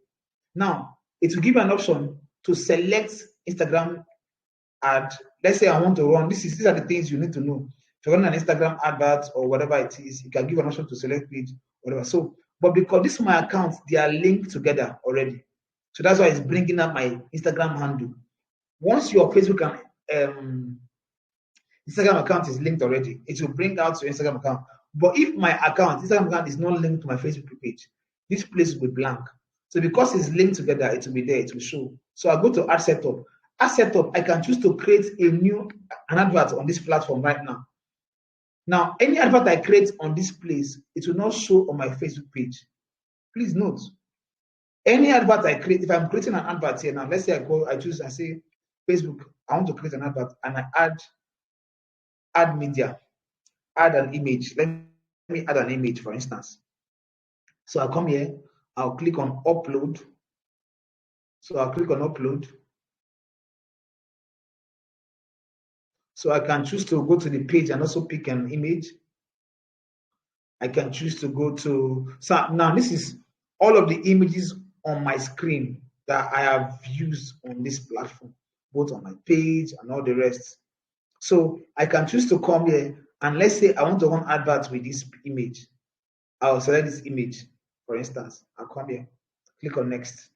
[SPEAKER 1] Now, it will give you an option to select Instagram ad. Let's say I want to run. These are the things you need to know. If you're running an Instagram advert or whatever it is, you can give an option to select page, whatever. So, but because this is my account, they are linked together already. So that's why it's bringing up my Instagram handle. Once your Facebook and Instagram account is linked already, it will bring out your Instagram account. But if my Instagram account is not linked to my Facebook page, this place will be blank. So because it's linked together, it will be there, it will show. So I go to ad setup. Ad setup, I can choose to create an advert on this platform right now. Now, any advert I create on this place, it will not show on my Facebook page. Please note, any advert I create, if I'm creating an advert here now, let's say I choose and say Facebook, I want to create an advert and I add media, add an image. Let me add an image, for instance. So I'll come here, I'll click on upload. So I'll click on upload. So I can choose to go to the page and also pick an image. I can choose to go to, so now this is all of the images on my screen that I have used on this platform, both on my page and all the rest. So I can choose to come here and let's say I want to run adverts with this image. I'll select this image, for instance. I'll come here, click on next.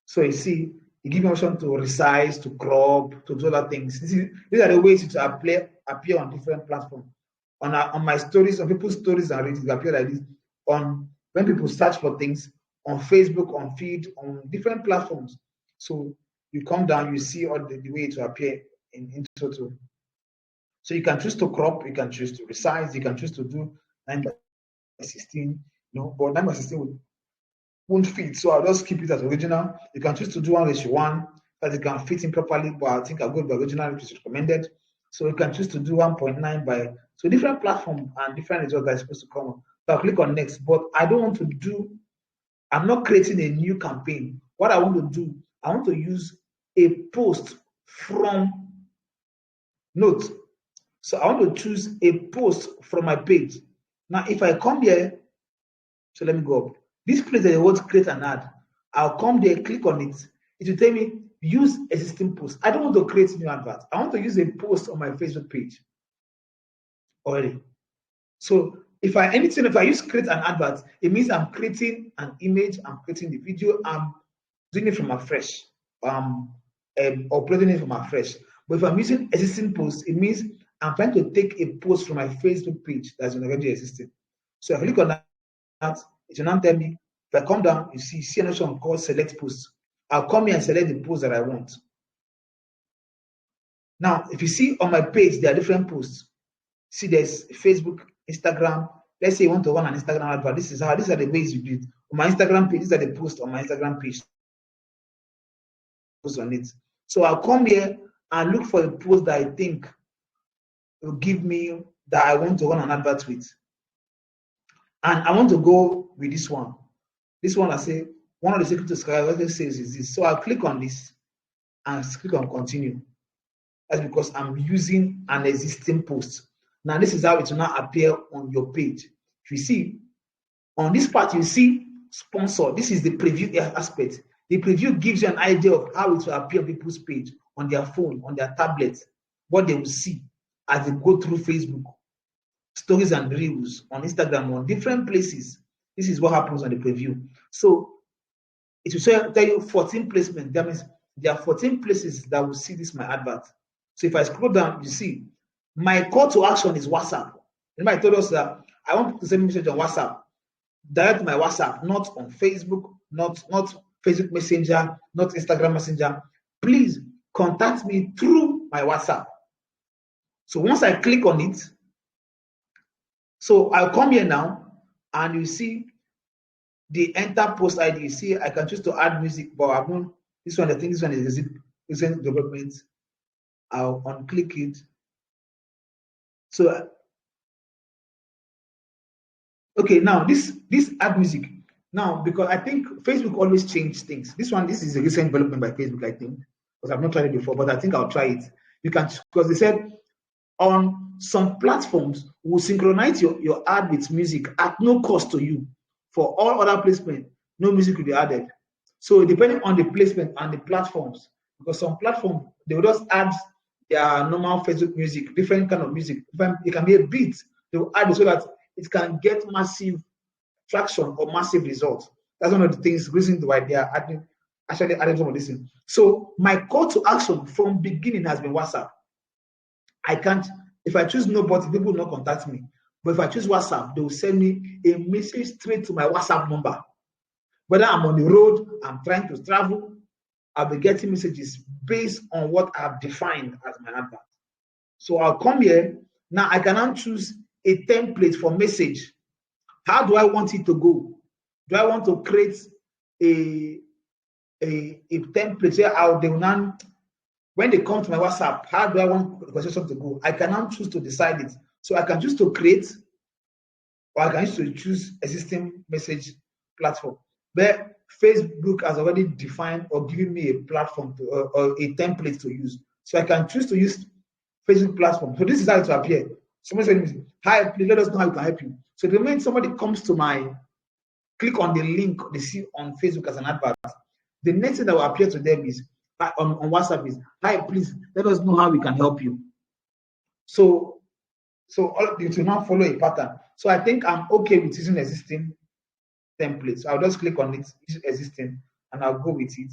[SPEAKER 1] So you see, you give me option to resize, to crop, to do other things. These are the ways to appear on different platforms. On my stories, on people's stories and reels, appear like this. When people search for things, on Facebook, on feed, on different platforms. So you come down, you see all the way to appear in total. So you can choose to crop, you can choose to resize, you can choose to do 9:16, but 9:16 won't fit, so I'll just keep it as original. You can choose to do 1:1 that it can fit in properly, but I think I'll go by original, which is recommended. So you can choose to do 1.9 so different platform and different results that are supposed to come up. So I'll click on next, but I don't want to do, I'm not creating a new campaign. What I want to do, I want to use a post from note. So I want to choose a post from my page. Now, if I come here, so let me go up. This place that I want to create an ad, I'll come there, click on it. It will tell me use existing post. I don't want to create new advert. I want to use a post on my Facebook page already. So if I use create an advert, it means I'm creating an image, I'm creating the video, I'm doing it from afresh, uploading it from afresh. But if I'm using existing posts, it means I'm trying to take a post from my Facebook page that's already existing. So if I click on that, it will now tell me. If I come down, you see an option called select posts. I'll come here and select the post that I want. Now, if you see on my page, there are different posts. See, there's Facebook, Instagram. Let's say you want to run an Instagram advert. These are the ways you do it. On my Instagram page, these are the posts on my Instagram page. Post on it. So I'll come here and look for the post that I think will give me that I want to run an advert with. And I want to go with this one. This one, I say, one of the secret to subscriber sales is this. So I'll click on this and click on continue. That's because I'm using an existing post. Now, this is how it will now appear on your page. If you see, on this part, you see sponsor. This is the preview aspect. The preview gives you an idea of how it will appear on people's page, on their phone, on their tablet, what they will see as they go through Facebook, stories and reels, on Instagram, on different places. This is what happens on the preview. So it will tell you 14 placements. That means there are 14 places that will see this, my advert. So if I scroll down, you see my call to action is WhatsApp. Remember, I told us that I want to send a message on WhatsApp, direct my WhatsApp, not on Facebook, not Facebook Messenger, not Instagram Messenger. Please contact me through my WhatsApp. So once I click on it, so I'll come here now, and you see the enter post ID. You see, I can choose to add music, but I won't. This one, I think this one is recent development. I'll unclick it. So, okay, now this add music. Now, because I think Facebook always changes things. This is a recent development by Facebook, I think, because I've not tried it before, but I think I'll try it. You can, because they said on some platforms will synchronize your ad with music at no cost to you. For all other placement, no music will be added. So depending on the placement and the platforms, because some platforms they will just add their normal Facebook music, different kind of music. It can be a beat. They will add it so that it can get massive traction or massive results. That's one of the things, reason why they are adding some of this thing. So my call to action from beginning has been WhatsApp. I can't, if I choose nobody, people will not contact me. But if I choose WhatsApp, they will send me a message straight to my WhatsApp number. Whether I'm on the road, I'm trying to travel, I'll be getting messages based on what I've defined as my advert. So I'll come here. Now I can now choose a template for message. How do I want it to go? Do I want to create a template here? They will now, when they come to my WhatsApp, how do I want the conversation to go? I can now choose to decide it. So I can choose to create, or I can choose existing message platform. But Facebook has already defined or given me a platform or a template to use. So I can choose to use Facebook platform. So this is how it will appear. Someone said, hi, please let us know how we can help you. So the moment somebody comes to click on the link they see on Facebook as an advert, the next thing that will appear to them is on WhatsApp is, hi, please let us know how we can help you. So all of it will now follow a pattern. So I think I'm okay with using existing templates. I'll just click on it, use existing, and I'll go with it.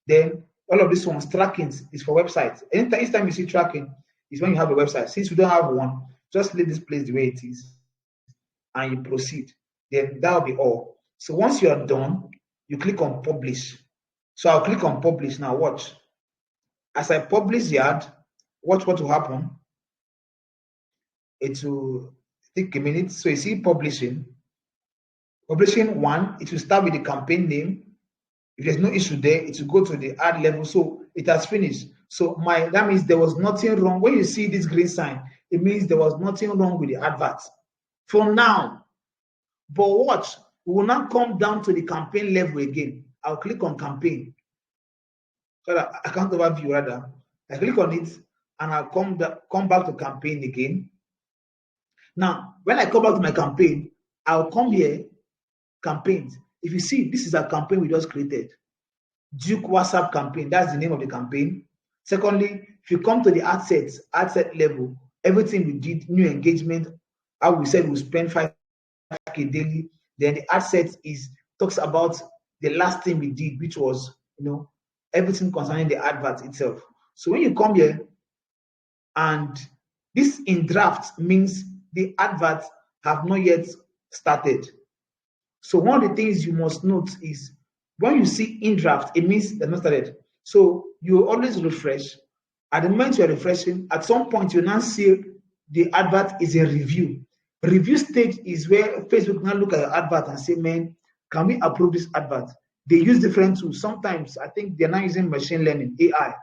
[SPEAKER 1] Then all of this one's tracking is for websites. Anytime you see tracking is when you have a website. Since you don't have one, just leave this place the way it is and you proceed. Then that'll be all. So once you are done, you click on publish. So I'll click on publish now. Watch. As I publish the ad, watch what will happen. It will take a minute. So you see publishing. Publishing one, it will start with the campaign name. If there's no issue there, it will go to the ad level. So it has finished. So that means there was nothing wrong. When you see this green sign, it means there was nothing wrong with the advert for now. But watch, we will now come down to the campaign level again. I'll click on campaign. So that account overview rather. I click on it and I'll come back to campaign again. Now, when I come back to my campaign, I'll come here, campaigns. If you see, this is a campaign we just created. Duke WhatsApp campaign, that's the name of the campaign. Secondly, if you come to the ad set level, everything we did, new engagement, how we said we spend 5K daily, then the ad set talks about the last thing we did, which was, everything concerning the advert itself. So when you come here, and this in draft means the adverts have not yet started. So one of the things you must note is when you see in draft, it means they're not started. So you always refresh. At the moment you're refreshing, at some point you now see the advert is a review. Review stage is where Facebook now look at your advert and say, man, can we approve this advert? They use different tools. Sometimes I think they're now using machine learning, AI,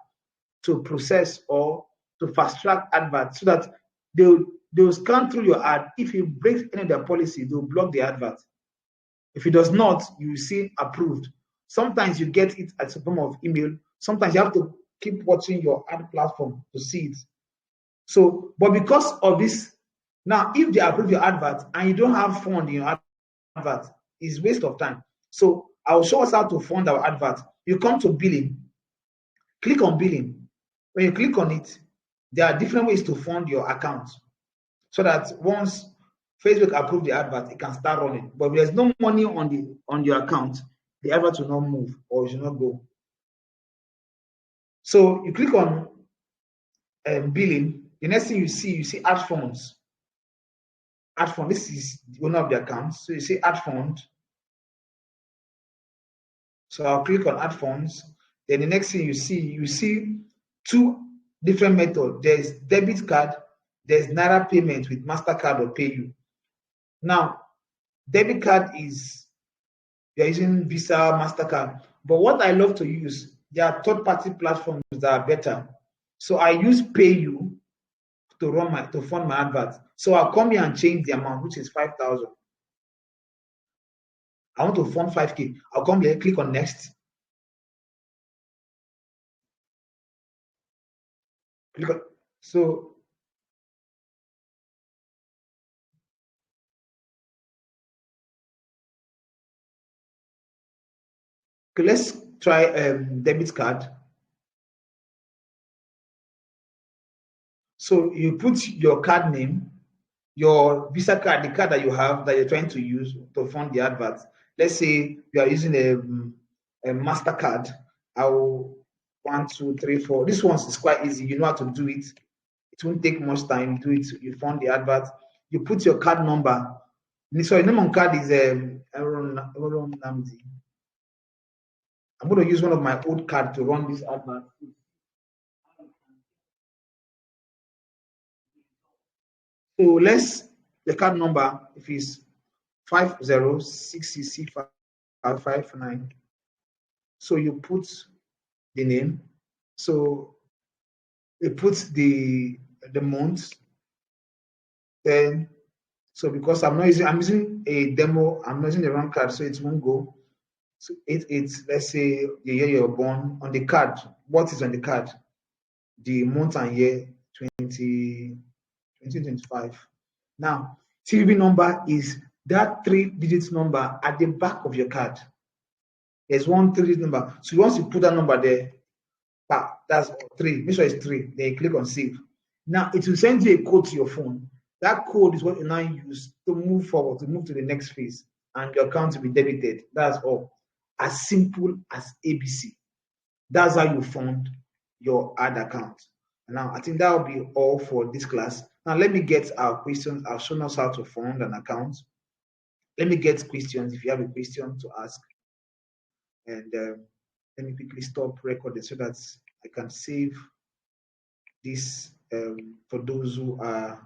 [SPEAKER 1] to process or to fast track adverts so that they'll scan through your ad. If you break any of their policy, they'll block the advert. If it does not, you will see approved. Sometimes you get it as a form of email. Sometimes you have to keep watching your ad platform to see it. So, but because of this, now if they approve your advert and you don't have fund in your advert, it's waste of time. So I'll show us how to fund our advert. You come to billing, click on billing. When you click on it, there are different ways to fund your account so that once Facebook approves the advert, it can start running. But if there's no money on your account, the advert will not move or it should not go. So you click on billing. The next thing you see add funds. Add fund. This is the owner of the account. So you see add fund. So I'll click on add funds. Then the next thing you see two different methods. There's debit card, there's Naira payment with MasterCard or PayU. Now, debit card is you're using Visa, MasterCard. But what I love to use, there are third-party platforms that are better. So I use PayU to fund my advert. So I'll come here and change the amount, which is 5,000. I want to fund 5K. I'll come here, click on next. Click on, so okay, let's try debit card. So you put your card name, your Visa card, the card that you have that you're trying to use to fund the advert. Let's say you are using a MasterCard. I will 1, 2, 3, 4. This one is quite easy. You know how to do it. It won't take much time. Do it. You fund the advert. You put your card number. So your name on card is Aaron Namdi. I'm going to use one of my old cards to run this advert. So the card number, if it's 5066C559. So you put the name. So you put the month. Then, so because I'm using a demo, I'm using the wrong card, so it won't go. So it's let's say the year you're born on the card. What is on the card? The month and year 2025. Now, CVV number is that 3-digit number at the back of your card. There's one 3-digit number. So once you put that number there, that's 3. Make sure it's 3. Then you click on save. Now it will send you a code to your phone. That code is what you now use to move forward, to move to the next phase, and your account will be debited. That's all. As simple as ABC. That's how you fund your ad account. Now, I think that will be all for this class. Now, let me get our questions. I've shown us how to fund an account. Let me get questions if you have a question to ask. And let me quickly stop recording so that I can save this for those who are